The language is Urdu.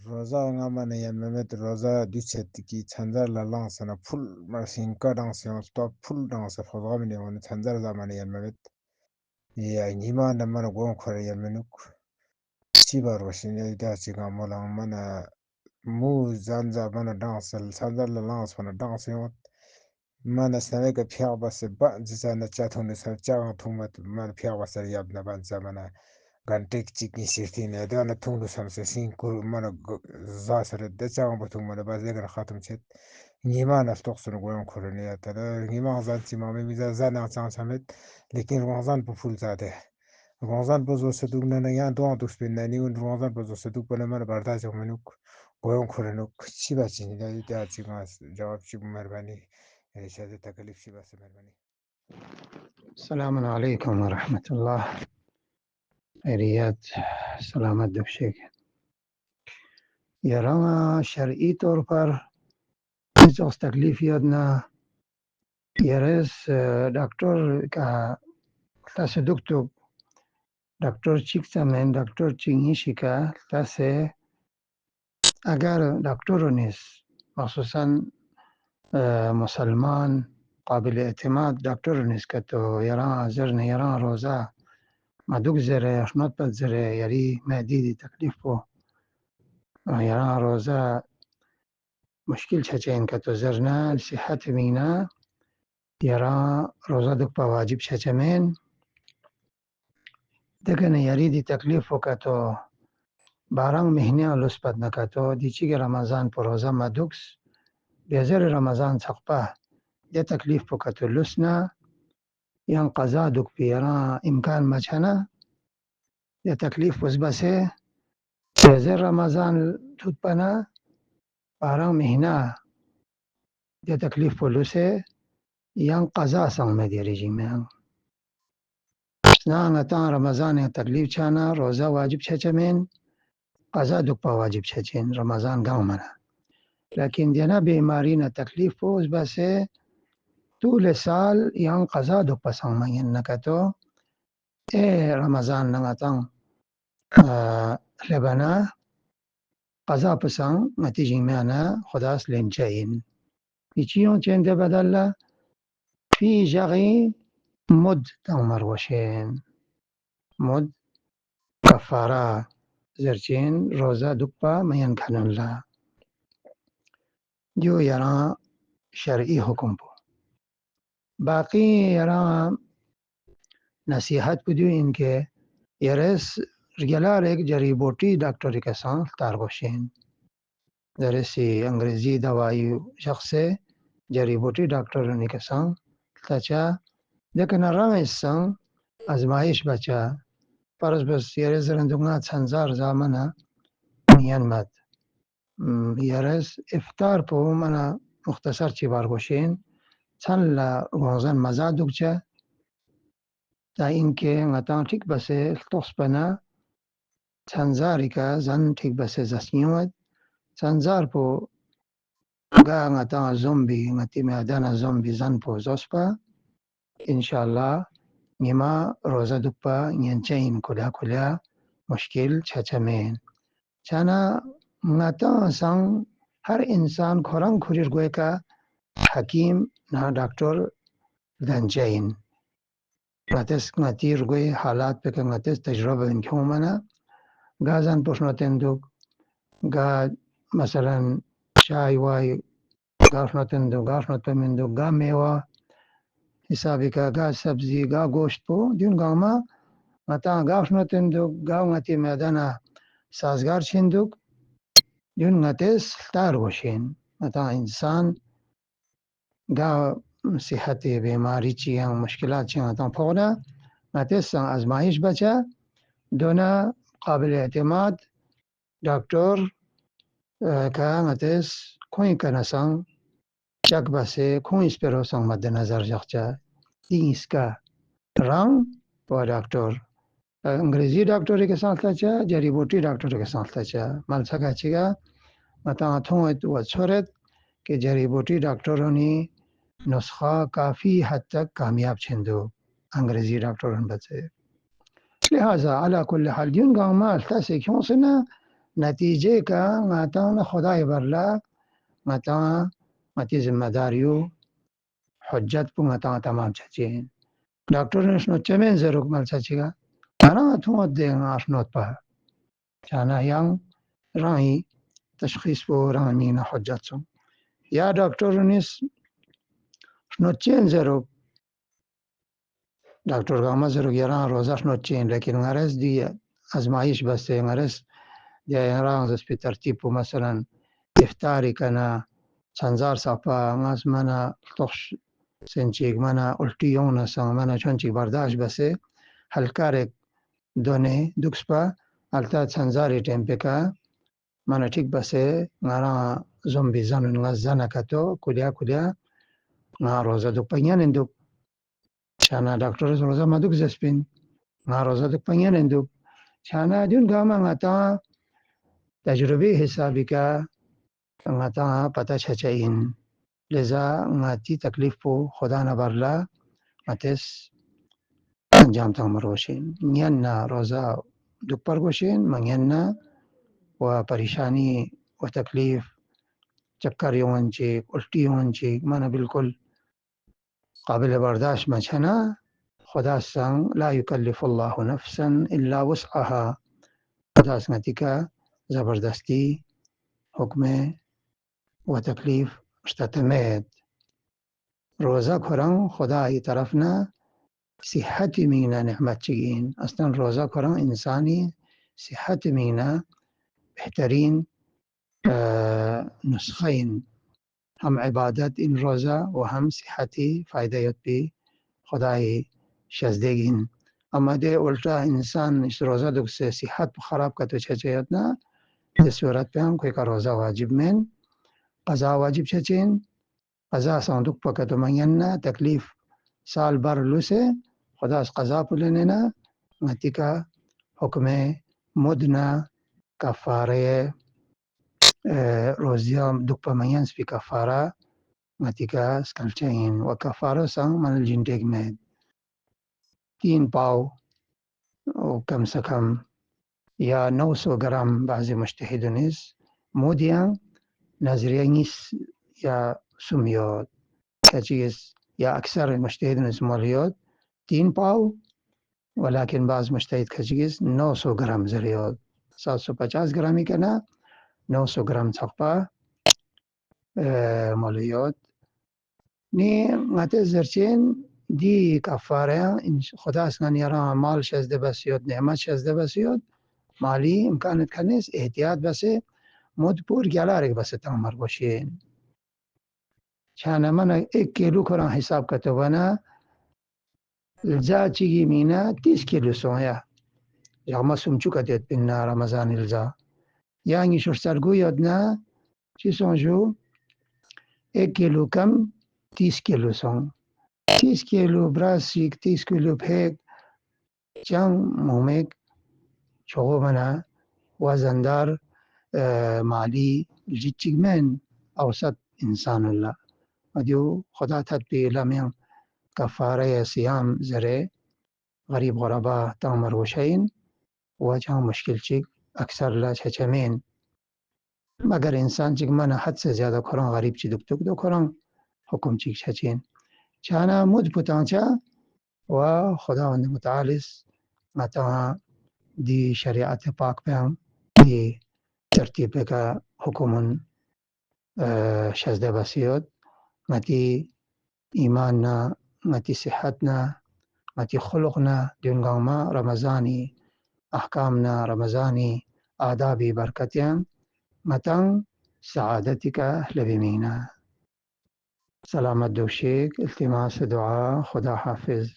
Rosa nga mana yan memet rosa duchetiki chanzar la langsana full marsinka dangsa stop full dangsa phogam ne on chanzar za mana yan memet ya nima na mana gon khore yan menuk chiba roshin ya da chiga molang mana mu zanza mana dangsa chanzar la langs mana dangsa yo mana sane ka phya ba se ba jisa na cha thong ne sa cha thong ma mana phya ba se yab na ban sa mana gantek chikni sirti ne da na thong du sam se sin ko mana za sare da cha ba thong mana ba ze ga khatam chet nima na stok sun go yon khore ne ya ta nima zan chi ma me mi za za na chang samet lekin ramazan bu ful zade ramazan bu zo se dug na ya do du spin na ni un ramazan bu zo se dug bana mana barda jo manuk go yon khore no chi ba chi ni da chi ma jawab chi meherbani شهادة تكاليف شي بس مهرباني. السلام عليكم ورحمة الله. خیریت سلامت دکشک. یارا شرعی طور پر هیچ تکلیف یاد نه. یارس دکتر که تاس دکتر چیک تامن دکتر چینگیشی که تاس اگر دکتر نیست مخصوصا مسلمان قابل اعتماد دکتر نیست که تو یارا زرن یارا روزه مدوک زره اشنات پد زره یاری معدی تکلیف پو یارا روزه مشکل چچین که تو زرنا صحت مینا یارا روزه دک پا واجب چچمین دکنه یاری دی تکلیف پو که تو باران مهنه لس پد نکه تو دی چی رمضان پو روزه مدوکس بیزر رمضان سقپا دی تکلیف پو که تو لس نه یان قضا دک پی یارا امکان مچنه دی تکلیف پوز بسه بیزر رمضان تود پنه باران مهنه دی تکلیف پو لسه یان قضا سنگ میں دی رجیم سنان تا رمضان تکلیف چانا روزہ واجب چچمین قضا دکپا واجب چچین رمضان گاؤں منا لیکن دینا بیماری نہ تکلیف پوز بسے طول سال یان قضا دکپا سنگ میں نکتو اے رمضان نگتاں لبنا قضا پسنگ نتیجی میں آنا خدا سلین چاہین پیچیوں چین دے بدل في جغي مد تمر وشين مد كفارة زرچين روزة دكبا ما ينكنن لا جو يرى شرعي حكم بو باقي يرى نصيحت بدو إنك يرس رجالار ایک جڑی بوٹی ڈاکٹر کے ساتھ تارگوشین درسی انگریزی دوائی شخص جڑی بوٹی ڈاکٹر کے ساتھ تچا لیکن رمضان آزمائش بچا فرض بس یارس رندوگنا تنزار زمانه میان مد یارس افطار پو منا مختصر چی بارگوشین چن لا روزان مزادوک چه تا اینکه نتان ٹھیک بسه توس بنا تنزاری که زن ٹھیک بسه زسنیومد تنزار پو گا نتان زومبی نتی میادان زومبی زن پو زوسپا انشاءالله نیما روزه دوپا نینچین کلا مشکل چچمین چانا نتا سان ہر انسان کھورنگ کھوریر گوئے کا حکیم نہ ڈاکٹر دنچین نتس نتیر گوئے حالات پہ کہ نتس تجربہ انکھوں منا گازان پوشنو تندوک گا مثلا چائے وائی گاشنو تندوک گاشنو تمندوک گا میوہ حسابی کا گا سبزی گا گوشت پو دیون گاو ما نتا گاشنو تندوک گاو نتی میدانا سازگار چندوک دیون نتس تار گوشین نتا انسان گا صحت بیماری چیاں مشکلات چیاں نتا پھوڑا نتس آزمائش بچا دونا قابل اعتماد ڈاکٹر کا نتس کوئی کنسان چک بسے کوئی اس پر سنگ مد نظر جخچا اس کا رنگ و ڈاکٹر انگریزی ڈاکٹر کے ساتھ لچا جڑی بوٹی ڈاکٹر کے ساتھ لچا مال سکا چگا متا تھوت و چھورت کہ جڑی بوٹی ڈاکٹروں نے نسخہ کافی حد تک کامیاب چھندو انگریزی ڈاکٹروں بچے لہذا علا کل حال دین گاؤں میں التا سے کیوں سنا نتیجه کا ngata خدای برلا ngata ngati zimmadario حجت پو ngata tamam chachin دكتور نشنو تشمين زروك مال ساتشيغا أنا تومد دي عشنوت بها كان يان راني تشخيص بو رانينا حجتهم يا دكتور نيس شنو تشين زروك دكتور غاما زروك يران روزا شنو تشين لكن غرس دي أزمايش بس غرس دي يران زس بترتيبو مثلا إفتاري كان سنزار سابا غاز منا تخش سنچيك منا ألتيونا سان منا چونچيك برداشت بس هالكارك دونه دوكسبا التا سنزاري تمبكا مانا تيك بسي نارا زومبي زانو نغزانا كتو كليا نا روزا دوك پنيان اندوك شانا دكتور روزا ما دوك زسبين نا روزا دوك پنيان اندوك شانا دون غاما نغتا تجربي حسابي کا نغتا پتا چچاين لذا نغتي تکلیف پو خدا نبرلا متس انجام تامروشين نيانا روزا دوك پرگوشين منيانا و پریشانی و تکلیف چکر یون چیک الٹی یون چیک مانا بالکل قابل برداشت مچھنا خدا سنگ لا یکلف اللہ نفسا الا وسعها خدا سنگتی کا زبردستی حکم و تکلیف اشتتمید روزہ کھرن خدا ای طرفنا صحت مینا نعمت چگین اصلا روزہ کھرن انسانی صحت مینا بهترین نسخين هم عبادت این روزه و هم صحتی فایده یاد بی خدای شزدگین اما ده الٹا انسان اس روزه دو سے صحت خراب کا تو چچے یاد نا اس صورت پہ ہم کوئی کا روزہ واجب من قضا واجب چچین قضا صندوق پا تو منگنا تکلیف سال بر لو سے خدا اس قضا پلنے نا نتی کا حکم مدنا کفاره روزيا دوبا ميانس في كفارة ماتيكا سكالتين وكفارة سان من الجندق ميد 3 باو وكم سكم يا 900 جرام بعض مجتهدونيس موديان نازريانيس يا سميوت كاتشيس يا أكثر مجتهدونيس ماليوت 3 باو ولكن بعض مجتهد كاتشيس 900 جرام زريوت 750 جرامي كنا 900 گرم چقپا مالیات نی غته زرچین دی کفاره خدا اسنان یرا مال شزده بسیاد نعمت شزده بسیاد مالی امکانت کنیس احتیاط بسه مد پور گلارک بسه تامر باشین چانه من 1 کیلو کران حساب کتوانا الزا چیگی مینا 30 کیلو سویا یغما سمچو کتیت بنا رمضان الزا یعنی شرسرگو یادنا چی سونجو 1 کیلو کم 30 کیلو سون 30 کیلو براسیک 30 کیلو پیک چند مومک چوغو منا وزندار مالی جیچیگ من اوسط انسان الله ودیو خدا تدبی لمن کفاره سیام زره غریب غربا تامر وشین وجه مشکل چیک اکثر لا چچمین مگر انسان چیک من حد سے زیادہ کھران غریب چی دکتوک دو کھران حکم چیک چچین چانا مد پتانچا و خداوند متعالس متا دی شریعت پاک پہ ہم دی ترتیب کا حکم شزده بسیود متی ایماننا متی صحتنا متی خلقنا دنگاما رمضانی احکامنا رمضانی آدابی برکتیان متن سعادتك لبمينا سلامت دوشيك التماس دعاء خدا حافظ